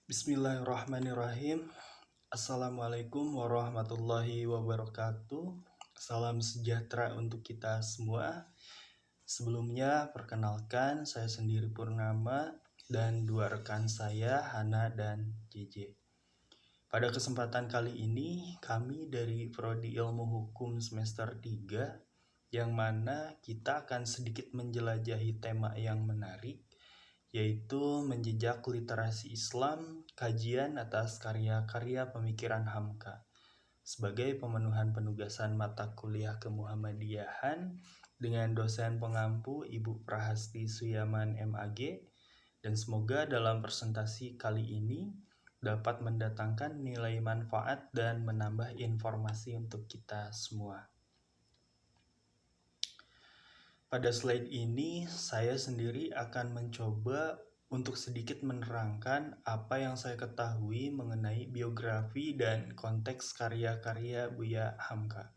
Bismillahirrahmanirrahim. Assalamualaikum warahmatullahi wabarakatuh. Salam sejahtera untuk kita semua. Sebelumnya, perkenalkan saya sendiri Purnama dan dua rekan saya, Hana dan JJ. Pada kesempatan kali ini, kami dari Prodi Ilmu Hukum semester 3, yang mana kita akan sedikit menjelajahi tema yang menarik, yaitu menjejak literasi Islam, kajian atas karya-karya pemikiran Hamka sebagai pemenuhan penugasan mata kuliah kemuhammadiyahan dengan dosen pengampu Ibu Prahasti Suyaman MAG, dan semoga dalam presentasi kali ini dapat mendatangkan nilai manfaat dan menambah informasi untuk kita semua. Pada slide ini, saya sendiri akan mencoba untuk sedikit menerangkan apa yang saya ketahui mengenai biografi dan konteks karya-karya Buya Hamka.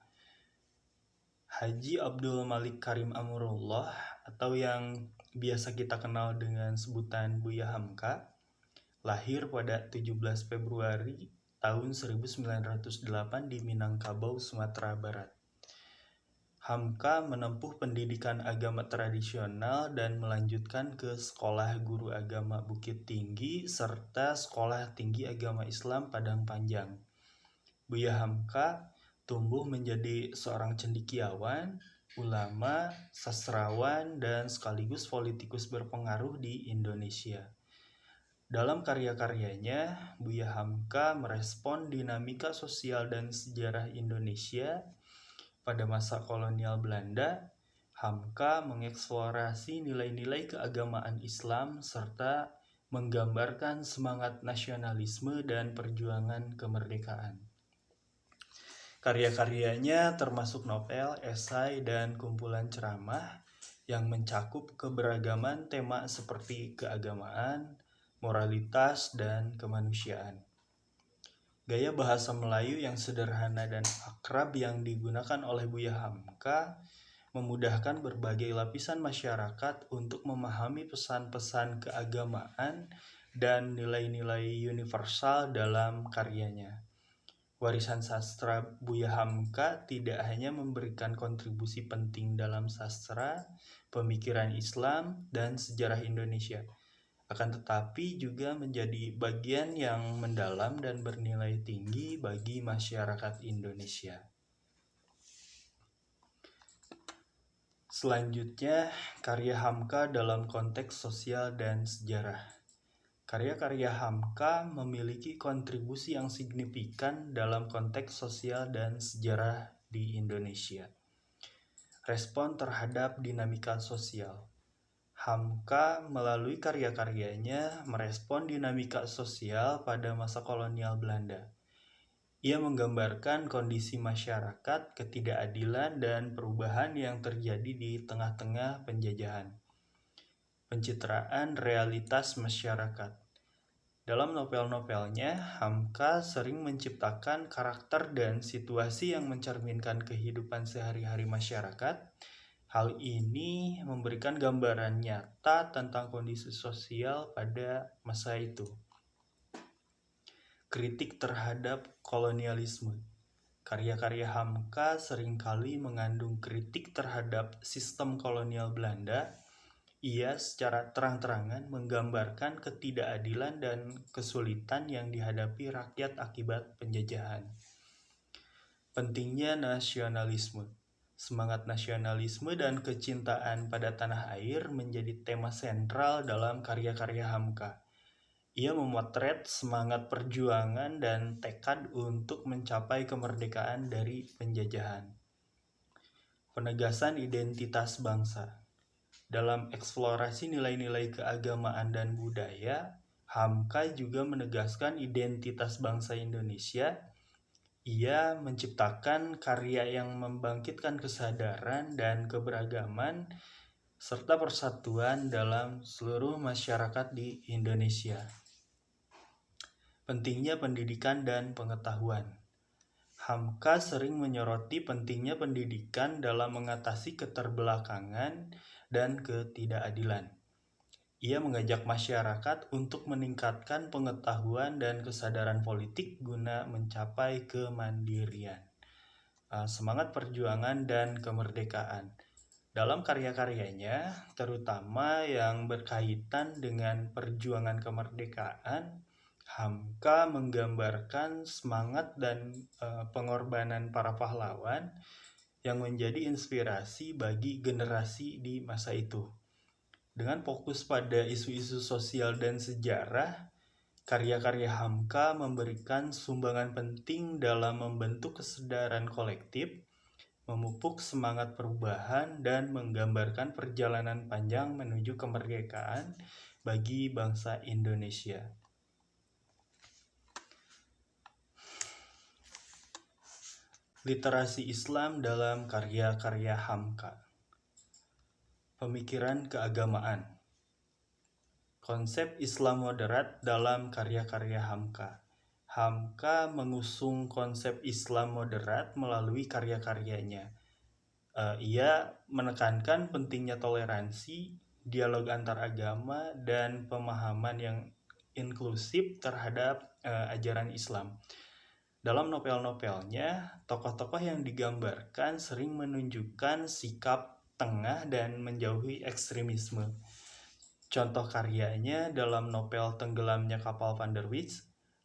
Haji Abdul Malik Karim Amrullah, atau yang biasa kita kenal dengan sebutan Buya Hamka, lahir pada 17 Februari tahun 1908 di Minangkabau, Sumatera Barat. Hamka menempuh pendidikan agama tradisional dan melanjutkan ke Sekolah Guru Agama Bukit Tinggi serta Sekolah Tinggi Agama Islam Padang Panjang. Buya Hamka tumbuh menjadi seorang cendekiawan, ulama, sastrawan, dan sekaligus politikus berpengaruh di Indonesia. Dalam karya-karyanya, Buya Hamka merespon dinamika sosial dan sejarah Indonesia. Pada masa kolonial Belanda, Hamka mengeksplorasi nilai-nilai keagamaan Islam serta menggambarkan semangat nasionalisme dan perjuangan kemerdekaan. Karya-karyanya termasuk novel, esai, dan kumpulan ceramah yang mencakup keberagaman tema seperti keagamaan, moralitas, dan kemanusiaan. Gaya bahasa Melayu yang sederhana dan akrab yang digunakan oleh Buya Hamka memudahkan berbagai lapisan masyarakat untuk memahami pesan-pesan keagamaan dan nilai-nilai universal dalam karyanya. Warisan sastra Buya Hamka tidak hanya memberikan kontribusi penting dalam sastra, pemikiran Islam, dan sejarah Indonesia, akan tetapi juga menjadi bagian yang mendalam dan bernilai tinggi bagi masyarakat Indonesia. Selanjutnya, karya Hamka dalam konteks sosial dan sejarah. Karya-karya Hamka memiliki kontribusi yang signifikan dalam konteks sosial dan sejarah di Indonesia. Respon terhadap dinamika sosial. Hamka melalui karya-karyanya merespon dinamika sosial pada masa kolonial Belanda. Ia menggambarkan kondisi masyarakat, ketidakadilan, dan perubahan yang terjadi di tengah-tengah penjajahan. Pencitraan realitas masyarakat. Dalam novel-novelnya, Hamka sering menciptakan karakter dan situasi yang mencerminkan kehidupan sehari-hari masyarakat. Hal ini memberikan gambaran nyata tentang kondisi sosial pada masa itu. Kritik terhadap kolonialisme. Karya-karya Hamka seringkali mengandung kritik terhadap sistem kolonial Belanda. Ia secara terang-terangan menggambarkan ketidakadilan dan kesulitan yang dihadapi rakyat akibat penjajahan. Pentingnya nasionalisme. Semangat nasionalisme dan kecintaan pada tanah air menjadi tema sentral dalam karya-karya Hamka. Ia memotret semangat perjuangan dan tekad untuk mencapai kemerdekaan dari penjajahan. Penegasan identitas bangsa. Dalam eksplorasi nilai-nilai keagamaan dan budaya, Hamka juga menegaskan identitas bangsa Indonesia. Ia menciptakan karya yang membangkitkan kesadaran dan keberagaman serta persatuan dalam seluruh masyarakat di Indonesia. Pentingnya pendidikan dan pengetahuan. Hamka sering menyoroti pentingnya pendidikan dalam mengatasi keterbelakangan dan ketidakadilan. Ia mengajak masyarakat untuk meningkatkan pengetahuan dan kesadaran politik guna mencapai kemandirian, semangat perjuangan dan kemerdekaan. Dalam karya-karyanya, terutama yang berkaitan dengan perjuangan kemerdekaan, Hamka menggambarkan semangat dan pengorbanan para pahlawan yang menjadi inspirasi bagi generasi di masa itu. Dengan fokus pada isu-isu sosial dan sejarah, karya-karya Hamka memberikan sumbangan penting dalam membentuk kesadaran kolektif, memupuk semangat perubahan, dan menggambarkan perjalanan panjang menuju kemerdekaan bagi bangsa Indonesia. Literasi Islam dalam karya-karya Hamka. Pemikiran keagamaan. Konsep Islam moderat dalam karya-karya Hamka. Hamka mengusung konsep Islam moderat melalui karya-karyanya. Ia menekankan pentingnya toleransi, dialog antar agama, dan pemahaman yang inklusif terhadap ajaran Islam. Dalam novel-novelnya, tokoh-tokoh yang digambarkan sering menunjukkan sikap tengah dan menjauhi ekstremisme. Contoh karyanya dalam novel Tenggelamnya Kapal Van der Wijk,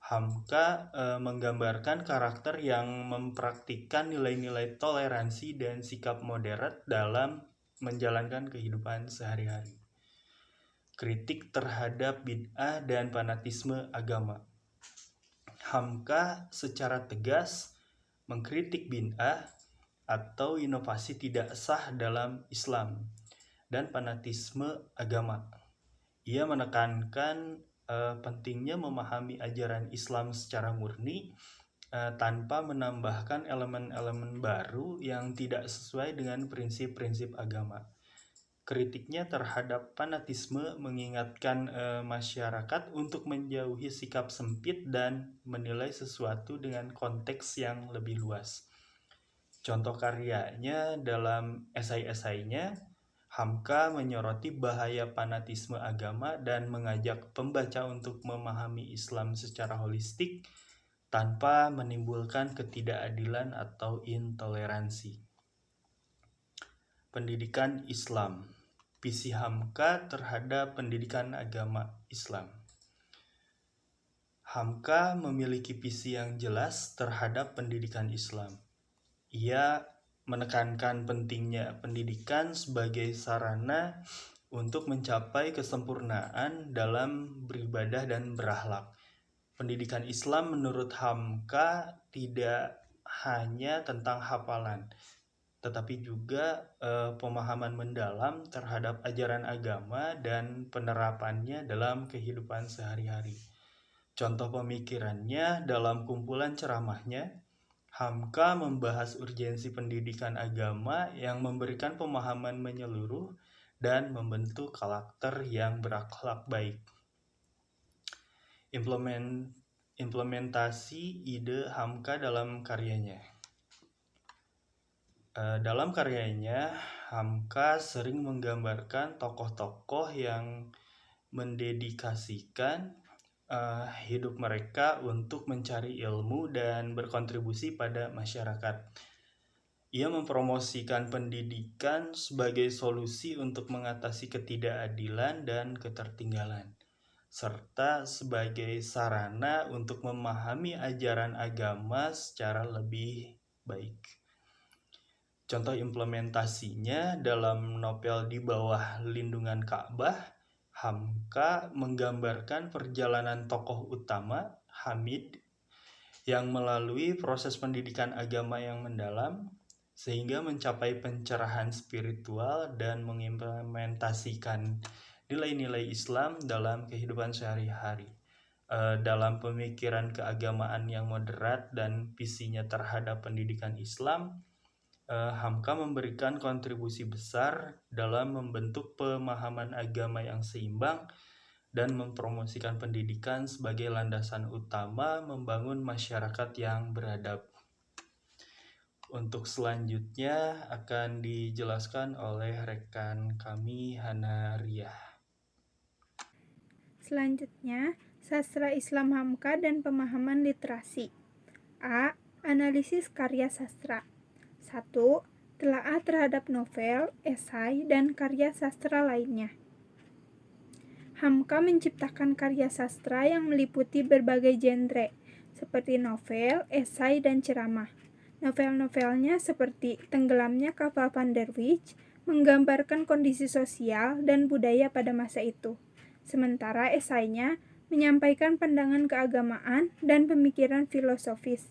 Hamka menggambarkan karakter yang mempraktikkan nilai-nilai toleransi dan sikap moderat dalam menjalankan kehidupan sehari-hari. Kritik terhadap bid'ah dan fanatisme agama. Hamka secara tegas mengkritik bid'ah atau inovasi tidak sah dalam Islam dan fanatisme agama. Ia menekankan pentingnya memahami ajaran Islam secara murni tanpa menambahkan elemen-elemen baru yang tidak sesuai dengan prinsip-prinsip agama. Kritiknya terhadap fanatisme mengingatkan masyarakat untuk menjauhi sikap sempit dan menilai sesuatu dengan konteks yang lebih luas. Contoh karyanya dalam esai-esainya, Hamka menyoroti bahaya fanatisme agama dan mengajak pembaca untuk memahami Islam secara holistik tanpa menimbulkan ketidakadilan atau intoleransi. Pendidikan Islam. Visi Hamka terhadap pendidikan agama Islam. Hamka memiliki visi yang jelas terhadap pendidikan Islam. Ia menekankan pentingnya pendidikan sebagai sarana untuk mencapai kesempurnaan dalam beribadah dan berakhlak. Pendidikan Islam menurut Hamka tidak hanya tentang hafalan, tetapi juga pemahaman mendalam terhadap ajaran agama dan penerapannya dalam kehidupan sehari-hari. Contoh pemikirannya dalam kumpulan ceramahnya, Hamka membahas urgensi pendidikan agama yang memberikan pemahaman menyeluruh dan membentuk karakter yang berakhlak baik. Implementasi ide Hamka dalam karyanya. Dalam karyanya, Hamka sering menggambarkan tokoh-tokoh yang mendedikasikan hidup mereka untuk mencari ilmu dan berkontribusi pada masyarakat. Ia mempromosikan pendidikan sebagai solusi untuk mengatasi ketidakadilan dan ketertinggalan, serta sebagai sarana untuk memahami ajaran agama secara lebih baik. Contoh implementasinya dalam novel Di Bawah Lindungan Ka'bah, Hamka menggambarkan perjalanan tokoh utama, Hamid, yang melalui proses pendidikan agama yang mendalam, sehingga mencapai pencerahan spiritual dan mengimplementasikan nilai-nilai Islam dalam kehidupan sehari-hari. Dalam pemikiran keagamaan yang moderat dan visinya terhadap pendidikan Islam, Hamka memberikan kontribusi besar dalam membentuk pemahaman agama yang seimbang dan mempromosikan pendidikan sebagai landasan utama membangun masyarakat yang beradab. Untuk selanjutnya akan dijelaskan oleh rekan kami Hana Riah. Selanjutnya, sastra Islam Hamka dan pemahaman literasi. A. Analisis karya sastra. 1. Telaah terhadap novel, esai, dan karya sastra lainnya. Hamka menciptakan karya sastra yang meliputi berbagai genre, seperti novel, esai, dan ceramah. Novel-novelnya seperti Tenggelamnya Kapal Van der Wijk menggambarkan kondisi sosial dan budaya pada masa itu. Sementara esainya menyampaikan pandangan keagamaan dan pemikiran filosofis.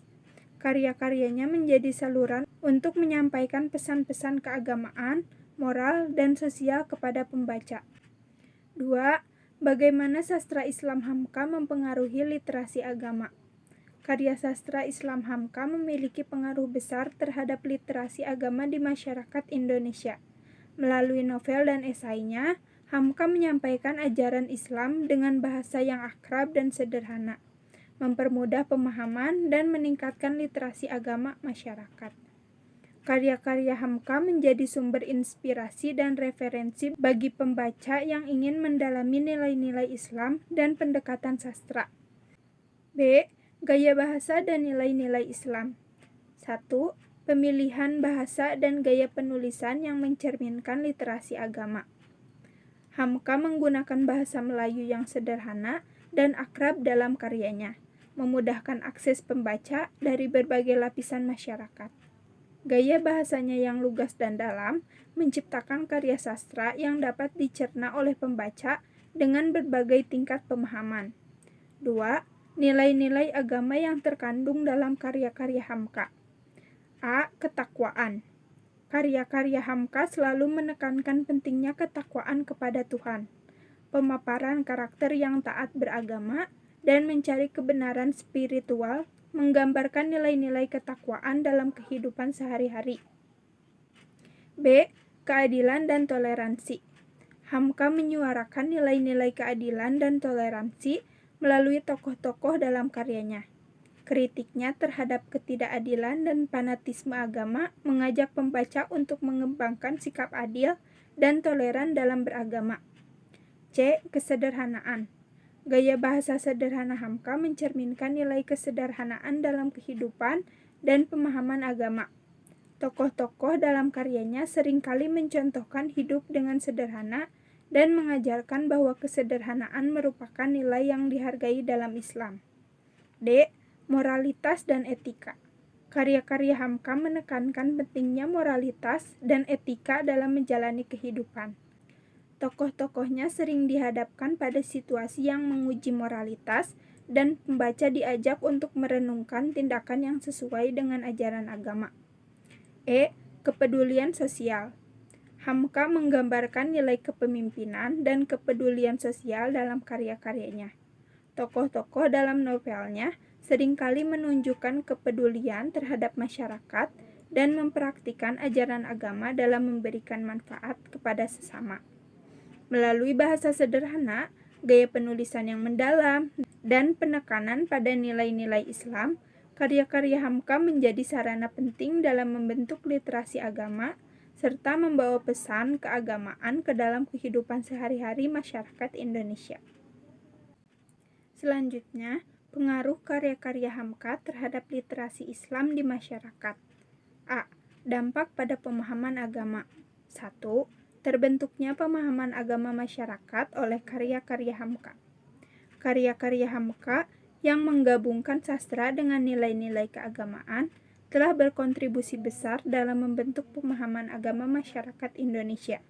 Karya-karyanya menjadi saluran untuk menyampaikan pesan-pesan keagamaan, moral, dan sosial kepada pembaca. 2. Bagaimana sastra Islam Hamka mempengaruhi literasi agama? Karya sastra Islam Hamka memiliki pengaruh besar terhadap literasi agama di masyarakat Indonesia. Melalui novel dan esainya, Hamka menyampaikan ajaran Islam dengan bahasa yang akrab dan sederhana, mempermudah pemahaman dan meningkatkan literasi agama masyarakat. Karya-karya Hamka menjadi sumber inspirasi dan referensi bagi pembaca yang ingin mendalami nilai-nilai Islam dan pendekatan sastra. B. Gaya bahasa dan nilai-nilai Islam. 1. Pemilihan bahasa dan gaya penulisan yang mencerminkan literasi agama. Hamka menggunakan bahasa Melayu yang sederhana dan akrab dalam karyanya, memudahkan akses pembaca dari berbagai lapisan masyarakat. Gaya bahasanya yang lugas dan dalam menciptakan karya sastra yang dapat dicerna oleh pembaca dengan berbagai tingkat pemahaman. 2. Nilai-nilai agama yang terkandung dalam karya-karya Hamka. A. Ketakwaan. Karya-karya Hamka selalu menekankan pentingnya ketakwaan kepada Tuhan, pemaparan karakter yang taat beragama, dan mencari kebenaran spiritual, menggambarkan nilai-nilai ketakwaan dalam kehidupan sehari-hari. B. Keadilan dan toleransi. Hamka menyuarakan nilai-nilai keadilan dan toleransi melalui tokoh-tokoh dalam karyanya. Kritiknya terhadap ketidakadilan dan fanatisme agama mengajak pembaca untuk mengembangkan sikap adil dan toleran dalam beragama. C. Kesederhanaan. Gaya bahasa sederhana Hamka mencerminkan nilai kesederhanaan dalam kehidupan dan pemahaman agama. Tokoh-tokoh dalam karyanya seringkali mencontohkan hidup dengan sederhana dan mengajarkan bahwa kesederhanaan merupakan nilai yang dihargai dalam Islam. D. Moralitas dan etika. Karya-karya Hamka menekankan pentingnya moralitas dan etika dalam menjalani kehidupan. Tokoh-tokohnya sering dihadapkan pada situasi yang menguji moralitas dan pembaca diajak untuk merenungkan tindakan yang sesuai dengan ajaran agama. E. Kepedulian sosial. Hamka menggambarkan nilai kepemimpinan dan kepedulian sosial dalam karya-karyanya. Tokoh-tokoh dalam novelnya seringkali menunjukkan kepedulian terhadap masyarakat dan mempraktikkan ajaran agama dalam memberikan manfaat kepada sesama. Melalui bahasa sederhana, gaya penulisan yang mendalam, dan penekanan pada nilai-nilai Islam, karya-karya Hamka menjadi sarana penting dalam membentuk literasi agama, serta membawa pesan keagamaan ke dalam kehidupan sehari-hari masyarakat Indonesia. Selanjutnya, pengaruh karya-karya Hamka terhadap literasi Islam di masyarakat. A. Dampak pada pemahaman agama. 1. Terbentuknya pemahaman agama masyarakat oleh karya-karya Hamka. Karya-karya Hamka yang menggabungkan sastra dengan nilai-nilai keagamaan telah berkontribusi besar dalam membentuk pemahaman agama masyarakat Indonesia.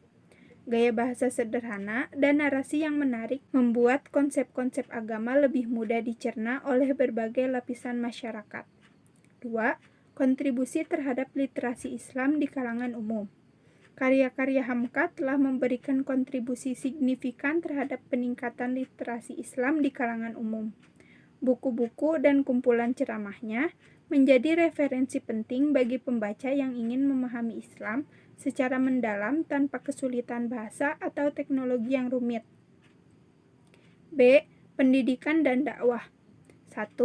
Gaya bahasa sederhana dan narasi yang menarik membuat konsep-konsep agama lebih mudah dicerna oleh berbagai lapisan masyarakat. 2. Kontribusi terhadap literasi Islam di kalangan umum. Karya-karya Hamka telah memberikan kontribusi signifikan terhadap peningkatan literasi Islam di kalangan umum. Buku-buku dan kumpulan ceramahnya menjadi referensi penting bagi pembaca yang ingin memahami Islam secara mendalam tanpa kesulitan bahasa atau teknologi yang rumit. B. Pendidikan dan dakwah. 1.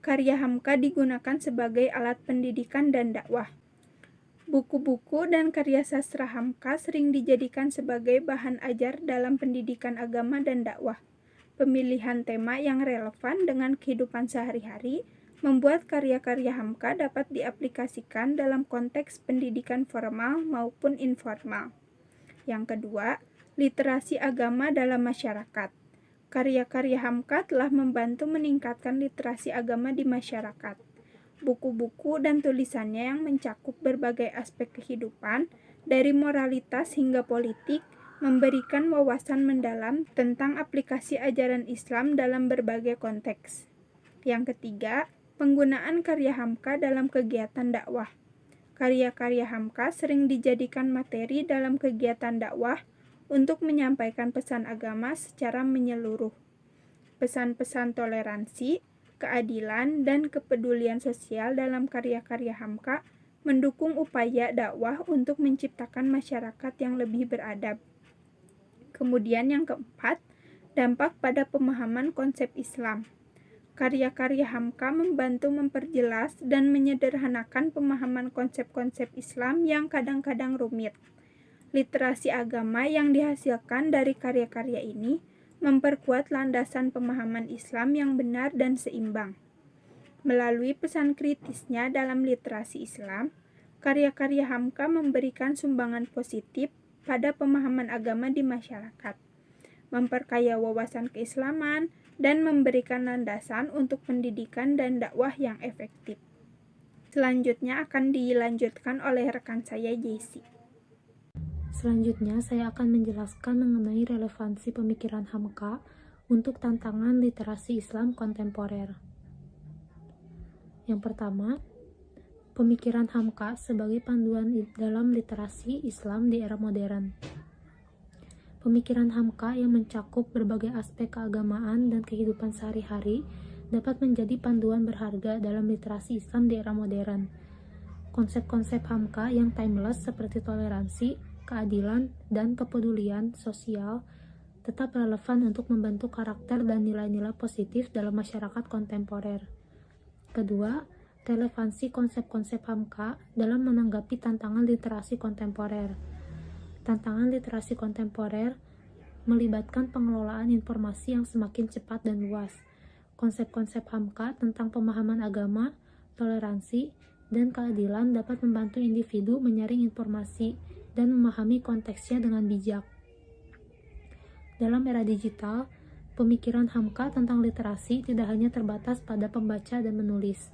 Karya Hamka digunakan sebagai alat pendidikan dan dakwah. Buku-buku dan karya sastra Hamka sering dijadikan sebagai bahan ajar dalam pendidikan agama dan dakwah. Pemilihan tema yang relevan dengan kehidupan sehari-hari membuat karya-karya Hamka dapat diaplikasikan dalam konteks pendidikan formal maupun informal. Yang kedua, literasi agama dalam masyarakat. Karya-karya Hamka telah membantu meningkatkan literasi agama di masyarakat. Buku-buku dan tulisannya yang mencakup berbagai aspek kehidupan, dari moralitas hingga politik, memberikan wawasan mendalam tentang aplikasi ajaran Islam dalam berbagai konteks. Yang ketiga, penggunaan karya Hamka dalam kegiatan dakwah. Karya-karya Hamka sering dijadikan materi dalam kegiatan dakwah untuk menyampaikan pesan agama secara menyeluruh. Pesan-pesan toleransi, keadilan, dan kepedulian sosial dalam karya-karya Hamka mendukung upaya dakwah untuk menciptakan masyarakat yang lebih beradab. Kemudian yang keempat, dampak pada pemahaman konsep Islam. Karya-karya Hamka membantu memperjelas dan menyederhanakan pemahaman konsep-konsep Islam yang kadang-kadang rumit. Literasi agama yang dihasilkan dari karya-karya ini memperkuat landasan pemahaman Islam yang benar dan seimbang. Melalui pesan kritisnya dalam literasi Islam, karya-karya Hamka memberikan sumbangan positif pada pemahaman agama di masyarakat, memperkaya wawasan keislaman, dan memberikan landasan untuk pendidikan dan dakwah yang efektif. Selanjutnya akan dilanjutkan oleh rekan saya, Jesse. Selanjutnya, saya akan menjelaskan mengenai relevansi pemikiran Hamka untuk tantangan literasi Islam kontemporer. Yang pertama, pemikiran Hamka sebagai panduan dalam literasi Islam di era modern. Pemikiran Hamka yang mencakup berbagai aspek keagamaan dan kehidupan sehari-hari dapat menjadi panduan berharga dalam literasi Islam di era modern. Konsep-konsep Hamka yang timeless seperti toleransi, keadilan, dan kepedulian sosial tetap relevan untuk membentuk karakter dan nilai-nilai positif dalam masyarakat kontemporer. Kedua, relevansi konsep-konsep Hamka dalam menanggapi tantangan literasi kontemporer. Tantangan literasi kontemporer melibatkan pengelolaan informasi yang semakin cepat dan luas. Konsep-konsep Hamka tentang pemahaman agama, toleransi, dan keadilan dapat membantu individu menyaring informasi dan memahami konteksnya dengan bijak. Dalam era digital, pemikiran Hamka tentang literasi tidak hanya terbatas pada pembaca dan menulis,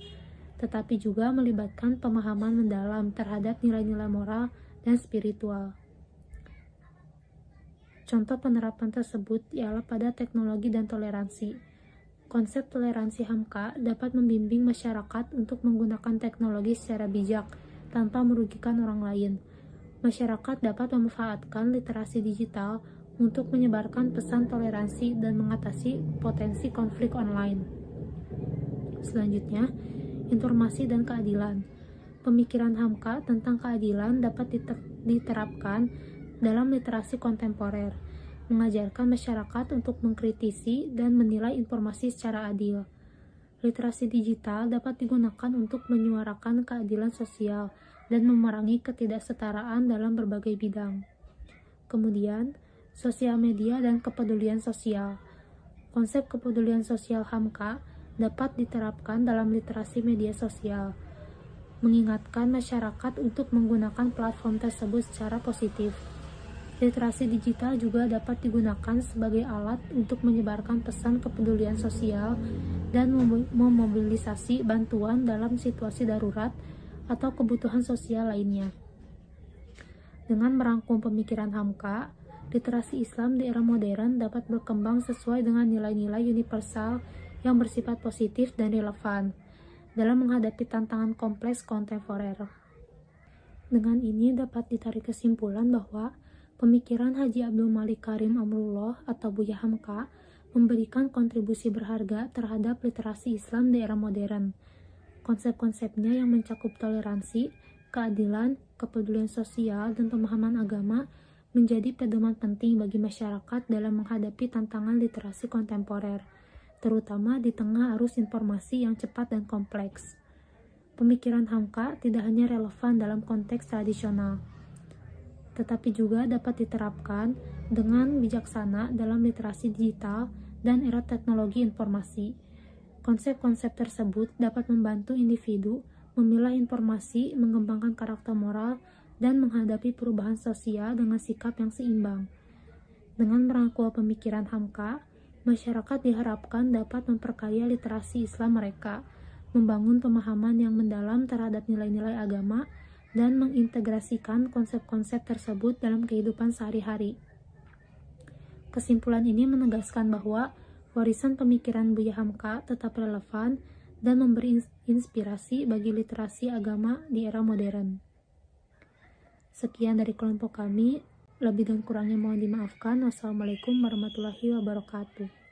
tetapi juga melibatkan pemahaman mendalam terhadap nilai-nilai moral dan spiritual. Contoh penerapan tersebut ialah pada teknologi dan toleransi. Konsep toleransi Hamka dapat membimbing masyarakat untuk menggunakan teknologi secara bijak tanpa merugikan orang lain. Masyarakat dapat memanfaatkan literasi digital untuk menyebarkan pesan toleransi dan mengatasi potensi konflik online. Selanjutnya, informasi dan keadilan. Pemikiran Hamka tentang keadilan dapat diterapkan dalam literasi kontemporer, mengajarkan masyarakat untuk mengkritisi dan menilai informasi secara adil. Literasi digital dapat digunakan untuk menyuarakan keadilan sosial dan memerangi ketidaksetaraan dalam berbagai bidang. Kemudian, sosial media dan kepedulian sosial. Konsep kepedulian sosial Hamka dapat diterapkan dalam literasi media sosial, mengingatkan masyarakat untuk menggunakan platform tersebut secara positif. Literasi digital juga dapat digunakan sebagai alat untuk menyebarkan pesan kepedulian sosial dan memobilisasi bantuan dalam situasi darurat atau kebutuhan sosial lainnya. Dengan merangkum pemikiran Hamka, literasi Islam di era modern dapat berkembang sesuai dengan nilai-nilai universal yang bersifat positif dan relevan dalam menghadapi tantangan kompleks kontemporer. Dengan ini dapat ditarik kesimpulan bahwa pemikiran Haji Abdul Malik Karim Amrullah atau Buya Hamka memberikan kontribusi berharga terhadap literasi Islam di era modern. Konsep-konsepnya yang mencakup toleransi, keadilan, kepedulian sosial, dan pemahaman agama menjadi pedoman penting bagi masyarakat dalam menghadapi tantangan literasi kontemporer, terutama di tengah arus informasi yang cepat dan kompleks. Pemikiran Hamka tidak hanya relevan dalam konteks tradisional, tetapi juga dapat diterapkan dengan bijaksana dalam literasi digital dan era teknologi informasi. Konsep-konsep tersebut dapat membantu individu memilah informasi, mengembangkan karakter moral, dan menghadapi perubahan sosial dengan sikap yang seimbang. Dengan merangkul pemikiran Hamka, masyarakat diharapkan dapat memperkaya literasi Islam mereka, membangun pemahaman yang mendalam terhadap nilai-nilai agama, dan mengintegrasikan konsep-konsep tersebut dalam kehidupan sehari-hari. Kesimpulan ini menegaskan bahwa warisan pemikiran Buya Hamka tetap relevan dan memberi inspirasi bagi literasi agama di era modern. Sekian dari kelompok kami, lebih dan kurangnya mohon dimaafkan. Wassalamualaikum warahmatullahi wabarakatuh.